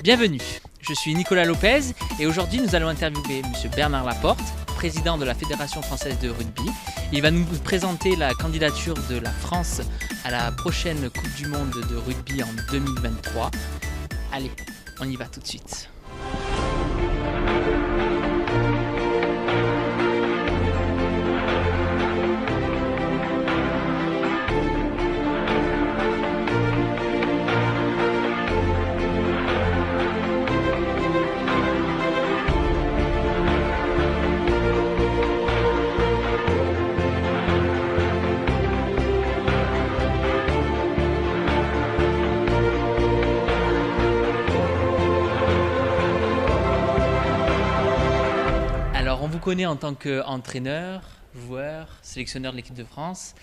Bienvenue, je suis Nicolas Lopez et aujourd'hui nous allons interviewer M. Bernard Laporte, président de la Fédération française de rugby. Il va nous présenter la candidature de la France à la prochaine Coupe du Monde de rugby en 2023. Allez, on y va tout de suite. On vous connaît en tant qu'entraîneur, joueur, sélectionneur de l'équipe de France.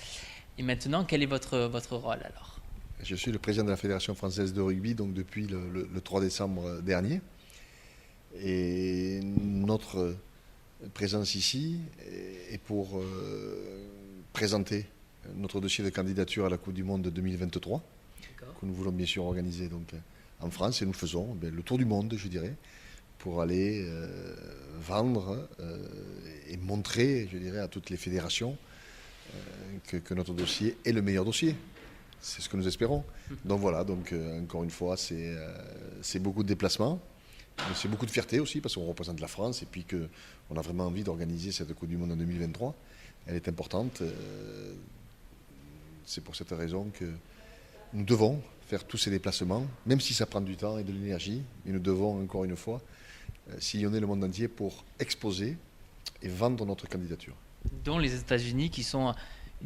Et maintenant, quel est votre rôle alors ? Je suis le président de la Fédération française de rugby donc depuis le 3 décembre dernier. Et notre présence ici est pour présenter notre dossier de candidature à la Coupe du Monde de 2023, que nous voulons bien sûr organiser donc, en France. Et nous faisons le tour du monde, je dirais, pour aller vendre et montrer, je dirais, à toutes les fédérations que notre dossier est le meilleur dossier. C'est ce que nous espérons. Donc voilà, encore une fois, c'est beaucoup de déplacements, mais c'est beaucoup de fierté aussi, parce qu'on représente la France et puis qu'on a vraiment envie d'organiser cette Coupe du Monde en 2023. Elle est importante. C'est pour cette raison que nous devons faire tous ces déplacements, même si ça prend du temps et de l'énergie, mais nous devons, encore une fois, sillonner le monde entier pour exposer et vendre notre candidature. Dont les États-Unis qui sont,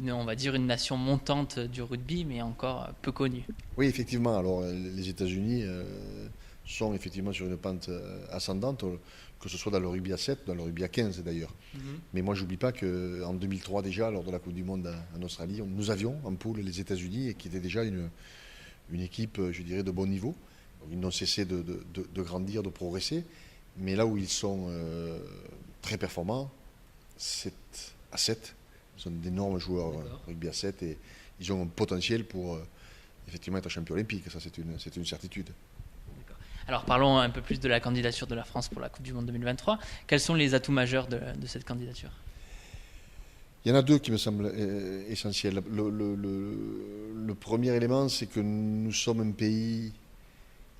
on va dire, une nation montante du rugby, mais encore peu connue. Oui, effectivement. Alors, les États-Unis sont effectivement sur une pente ascendante, que ce soit dans le rugby à 7, dans le rugby à 15 d'ailleurs. Mais moi, je n'oublie pas qu'en 2003 déjà, lors de la Coupe du Monde en Australie, nous avions en poule les États-Unis, et qui était déjà une équipe, je dirais, de bon niveau. Ils n'ont cessé de grandir, de progresser. Mais là où ils sont très performants, 7 à 7, ils sont d'énormes joueurs rugby à 7 et ils ont un potentiel pour effectivement être champion olympique. Ça, c'est une certitude. Alors parlons un peu plus de la candidature de la France pour la Coupe du Monde 2023. Quels sont les atouts majeurs de cette candidature ? Il y en a deux qui me semblent essentiels. Le premier élément, c'est que nous sommes un pays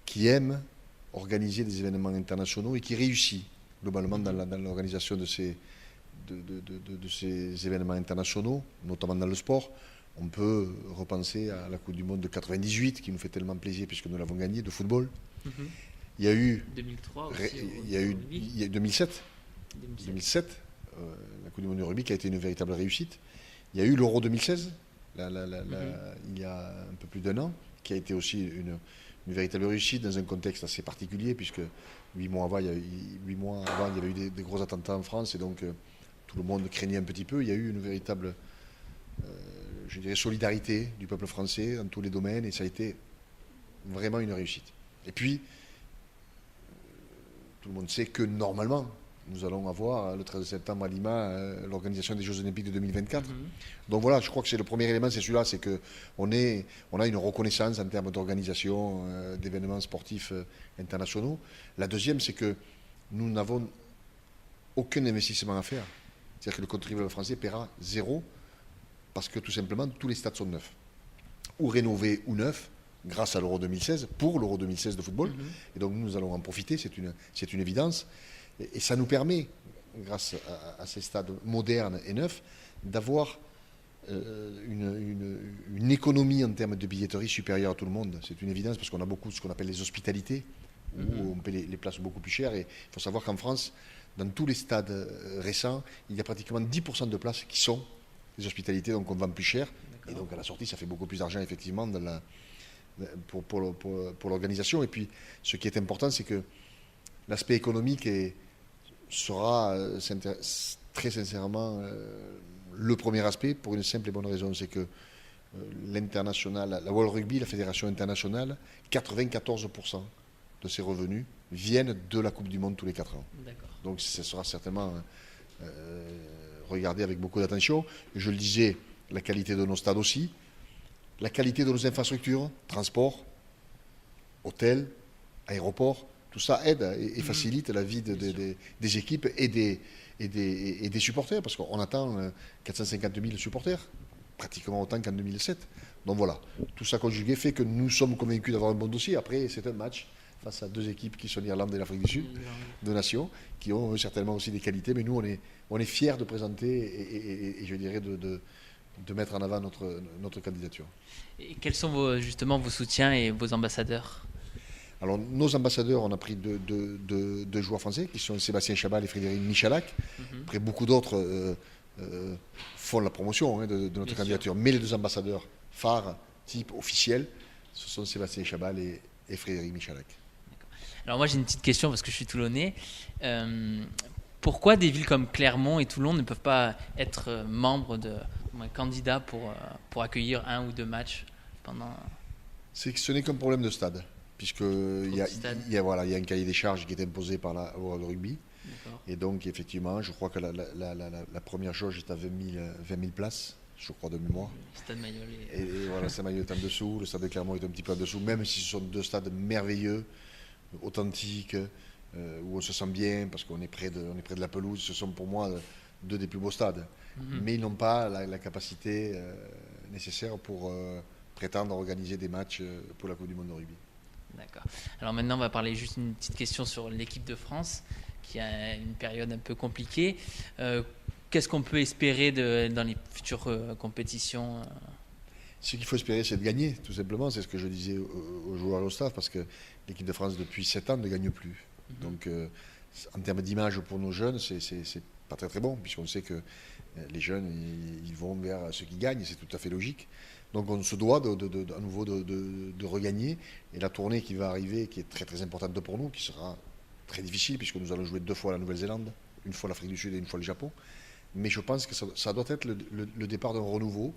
qui aime organiser des événements internationaux et qui réussit globalement dans l'organisation de ces événements internationaux, notamment dans le sport. On peut repenser à la Coupe du Monde de 98 qui nous fait tellement plaisir puisque nous l'avons gagnée, de football. Il y a eu 2003 aussi, il y a eu 2007, la Coupe du Monde de rugby qui a été une véritable réussite. Il y a eu l'Euro 2016, il y a un peu plus d'un an, qui a été aussi une véritable réussite dans un contexte assez particulier, puisque 8 mois avant, il y avait eu des gros attentats en France, et donc tout le monde craignait un petit peu. Il y a eu une véritable, je dirais, solidarité du peuple français dans tous les domaines, et ça a été vraiment une réussite. Et puis, tout le monde sait que normalement, nous allons avoir le 13 septembre à Lima l'organisation des Jeux Olympiques de 2024. Donc voilà, je crois que c'est le premier élément, c'est celui-là, c'est qu'on a une reconnaissance en termes d'organisation d'événements sportifs internationaux. La deuxième, c'est que nous n'avons aucun investissement à faire. C'est-à-dire que le contribuable français paiera 0, parce que tout simplement, tous les stades sont neufs. Ou rénovés ou neufs, grâce à l'Euro 2016, pour l'Euro 2016 de football. Et donc nous allons en profiter, c'est une évidence. Et ça nous permet, grâce à ces stades modernes et neufs, d'avoir une économie en termes de billetterie supérieure à tout le monde. C'est une évidence parce qu'on a beaucoup de ce qu'on appelle les hospitalités, où on paie les places beaucoup plus chères. Et il faut savoir qu'en France, dans tous les stades récents, il y a pratiquement 10% de places qui sont des hospitalités, donc on vend plus cher. Et donc à la sortie, ça fait beaucoup plus d'argent effectivement pour l'organisation. Et puis ce qui est important, c'est que l'aspect économique sera très sincèrement le premier aspect, pour une simple et bonne raison, c'est que l'international, la World Rugby, la fédération internationale, 94% de ses revenus viennent de la Coupe du Monde tous les 4 ans. Donc ce sera certainement regardé avec beaucoup d'attention. Je le disais, la qualité de nos stades aussi, la qualité de nos infrastructures, transport, hôtels, aéroports, tout ça aide et facilite la vie des équipes et des supporters, parce qu'on attend 450 000 supporters, pratiquement autant qu'en 2007. Donc voilà, tout ça conjugué fait que nous sommes convaincus d'avoir un bon dossier. Après, c'est un match face à deux équipes qui sont l'Irlande et l'Afrique du Sud, deux nations, qui ont certainement aussi des qualités, mais nous, on est fiers de présenter et je dirais de mettre en avant notre candidature. Et quels sont justement vos soutiens et vos ambassadeurs? Alors, nos ambassadeurs, on a pris deux joueurs français, qui sont Sébastien Chabal et Frédéric Michalak. Après, beaucoup d'autres font la promotion de notre candidature. Mais les deux ambassadeurs phares, type officiel, ce sont Sébastien Chabal et Frédéric Michalak. Alors moi, j'ai une petite question, parce que je suis toulonnais. Pourquoi des villes comme Clermont et Toulon ne peuvent pas être membres candidats pour accueillir un ou deux matchs pendant... C'est que ce n'est qu'un problème de stade, puisqu'il y a un cahier des charges qui est imposé par la World Rugby. Et donc, effectivement, je crois que la première jauge est à 20 000 places, je crois, de mémoire. Le stade Mayol et voilà, le stade Mayol est en dessous, le stade de Clermont est un petit peu en dessous, même si ce sont deux stades merveilleux, authentiques, où on se sent bien, parce qu'on est près de la pelouse. Ce sont pour moi deux des plus beaux stades. Mais ils n'ont pas la capacité nécessaire pour prétendre organiser des matchs pour la Coupe du Monde de rugby. D'accord. Alors maintenant, on va parler juste une petite question sur l'équipe de France, qui a une période un peu compliquée. Qu'est-ce qu'on peut espérer dans les futures compétitions? Ce qu'il faut espérer, c'est de gagner, tout simplement. C'est ce que je disais aux joueurs et au staff, parce que l'équipe de France, depuis 7 ans, ne gagne plus. Donc, en termes d'image pour nos jeunes, c'est pas très très bon, puisqu'on sait que les jeunes, ils vont vers ceux qui gagnent, c'est tout à fait logique. Donc, on se doit à nouveau de regagner. Et la tournée qui va arriver, qui est très très importante pour nous, qui sera très difficile, puisque nous allons jouer 2 fois la Nouvelle-Zélande, une fois l'Afrique du Sud et une fois le Japon. Mais je pense que ça doit être le départ d'un renouveau,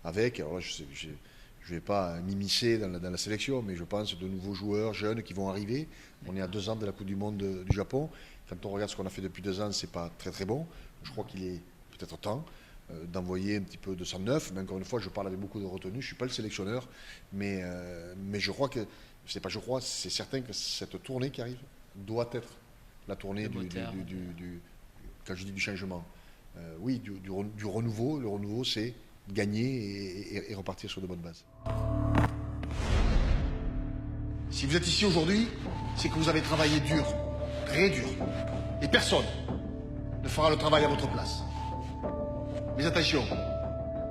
avec, alors là, je ne vais pas m'immiscer dans la sélection, mais je pense de nouveaux joueurs jeunes qui vont arriver. On est à 2 ans de la Coupe du Monde du Japon. Quand on regarde ce qu'on a fait depuis 2 ans, ce n'est pas très très bon. Je crois qu'il est peut-être temps d'envoyer un petit peu de sang neuf. Mais encore une fois, je parle avec beaucoup de retenue. Je ne suis pas le sélectionneur, mais je crois que, c'est certain que cette tournée qui arrive doit être la tournée quand je dis du changement. Oui, du renouveau. Le renouveau, c'est gagner et repartir sur de bonnes bases. Si vous êtes ici aujourd'hui, c'est que vous avez travaillé dur, très dur. Et personne ne fera le travail à votre place. Mais attention,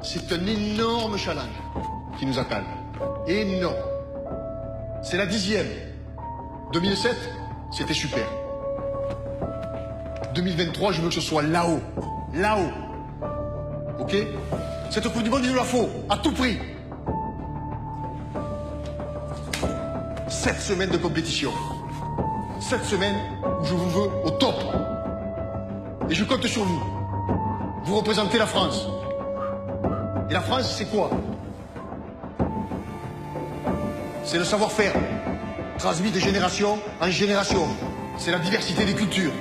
c'est un énorme challenge qui nous attend. Énorme. C'est la 10e. 2007, c'était super. 2023, je veux que ce soit là-haut. Là-haut. Ok ? Cette Coupe du Monde, il nous la faut, à tout prix. 7 semaines de compétition. 7 semaines où je vous veux au top. Et je compte sur vous. Vous représentez la France. Et la France, c'est quoi? C'est le savoir-faire, transmis de génération en génération. C'est la diversité des cultures.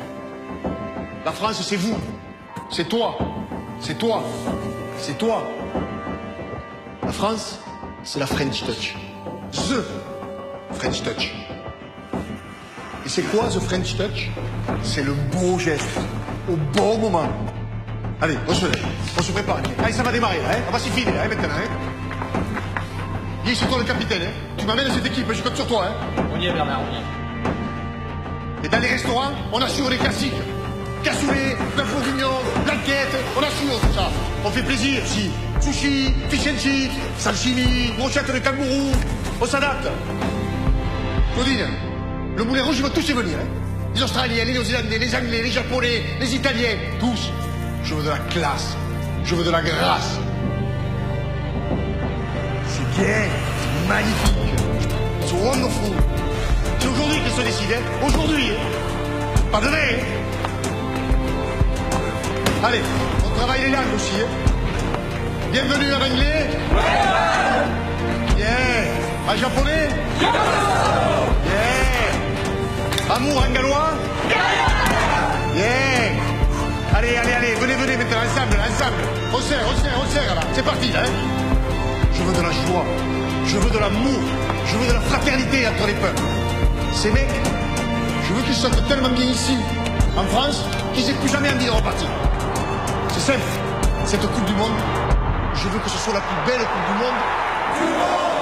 La France, c'est vous. C'est toi. C'est toi. C'est toi. La France, c'est la French Touch. The French Touch. Et c'est quoi The French Touch? C'est le beau geste, au bon moment. Allez, on se lève, on se prépare. Allez, ça va démarrer, hein. On va s'y filer, hein, maintenant. Hein. Guy, c'est toi le capitaine. Hein. Tu m'amènes cette équipe, je compte sur toi. Hein. On y est, Bernard, on y est. Et dans les restaurants, on assure les classiques. Cassoulet, bœuf bourguignon, blanquette, on assure tout ça. On fait plaisir, si. Sushi, fish and chips, sashimi, brochette de kangourou. On s'adapte. Claudine, le Moulin Rouge, ils vont tous y venir. Hein. Les Australiens, les Néo-Zélandais, les Anglais, les Japonais, les Italiens, tous. Je veux de la classe. Je veux de la grâce. C'est bien, c'est magnifique. C'est wonderful. C'est aujourd'hui qu'ils se décident. Hein. Aujourd'hui. Hein. Pas demain. Hein. Allez, on travaille les langues aussi. Hein. Bienvenue en anglais. Yeah. En japonais. Yeah. Amour en gallois. Yeah. Allez, venez maintenant, ensemble. On serre, là. C'est parti, hein. Je veux de la joie. Je veux de l'amour. Je veux de la fraternité entre les peuples. Ces mecs, je veux qu'ils se sentent tellement bien ici, en France, qu'ils aient plus jamais envie de repartir. C'est simple. Cette Coupe du Monde, je veux que ce soit la plus belle Coupe du monde.